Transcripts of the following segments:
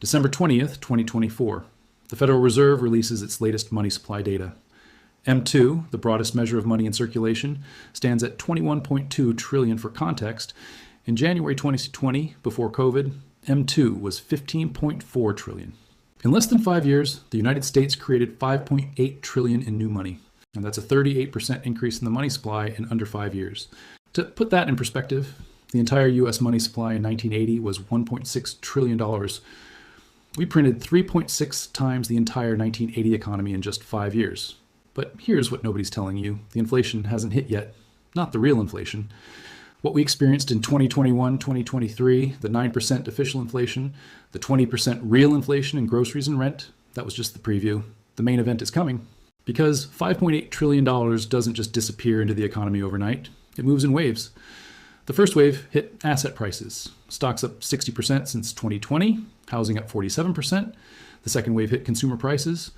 December 20th, 2024. The Federal Reserve releases its latest money supply data. M2, the broadest measure of money in circulation, stands at 21.2 trillion for context. In January 2020, before COVID, M2 was 15.4 trillion. In less than 5 years, the United States created 5.8 trillion in new money, and that's a 38% increase in the money supply in under 5 years. To put that in perspective, the entire US money supply in 1980 was $1.6 trillion. We printed 3.6 times the entire 1980 economy in just 5 years. But here's what nobody's telling you. The inflation hasn't hit yet. Not the real inflation. What we experienced in 2021, 2023, the 9% official inflation, the 20% real inflation in groceries and rent, that was just the preview. The main event is coming. Because $5.8 trillion doesn't just disappear into the economy overnight. It moves in waves. The first wave hit asset prices. Stocks up 60% since 2020, housing up 47%. The second wave hit consumer prices,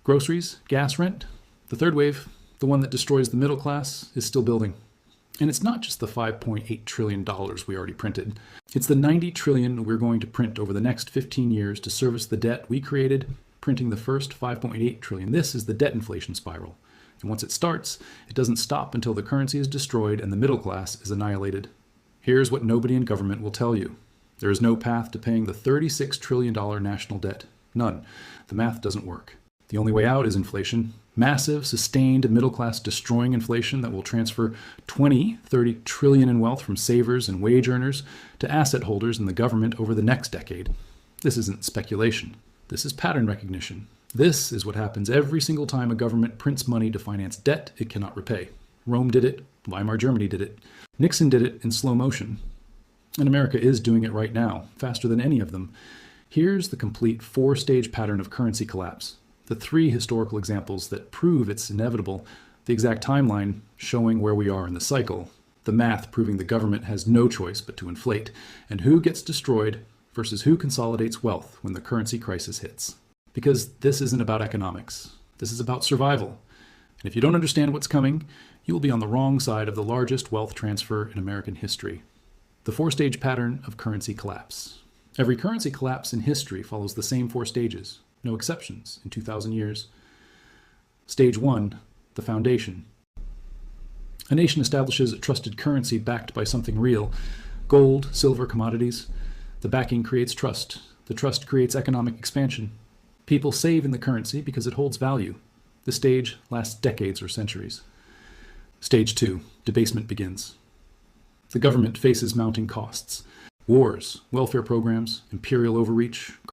groceries, gas, rent. The third wave, the one that destroys the middle class, is still building. And it's not just the $5.8 trillion we already printed. It's the $90 trillion we're going to print over the next 15 years to service the debt we created, printing the first $5.8 trillion. This is the debt inflation spiral. And once it starts, it doesn't stop until the currency is destroyed and the middle class is annihilated. Here's what nobody in government will tell you. There is no path to paying the $36 trillion national debt. None. The math doesn't work. The only way out is inflation. Massive, sustained, middle-class destroying inflation that will transfer 30 trillion in wealth from savers and wage earners to asset holders in the government over the next decade. This isn't speculation. This is pattern recognition. This is what happens every single time a government prints money to finance debt it cannot repay. Rome did it. Weimar Germany did it. Nixon did it in slow motion. And America is doing it right now, faster than any of them. Here's the complete 4-stage pattern of currency collapse. The 3 historical examples that prove it's inevitable, the exact timeline showing where we are in the cycle, the math proving the government has no choice but to inflate, and who gets destroyed versus who consolidates wealth when the currency crisis hits. Because this isn't about economics. This is about survival. And if you don't understand what's coming, you will be on the wrong side of the largest wealth transfer in American history. The 4-stage pattern of currency collapse. Every currency collapse in history follows the same 4 stages. No exceptions in 2,000 years. Stage 1, the foundation. A nation establishes a trusted currency backed by something real. Gold, silver, commodities. The backing creates trust. The trust creates economic expansion. People save in the currency because it holds value. The stage lasts decades or centuries. Stage 2, debasement begins. The government faces mounting costs. Wars, welfare programs, imperial overreach,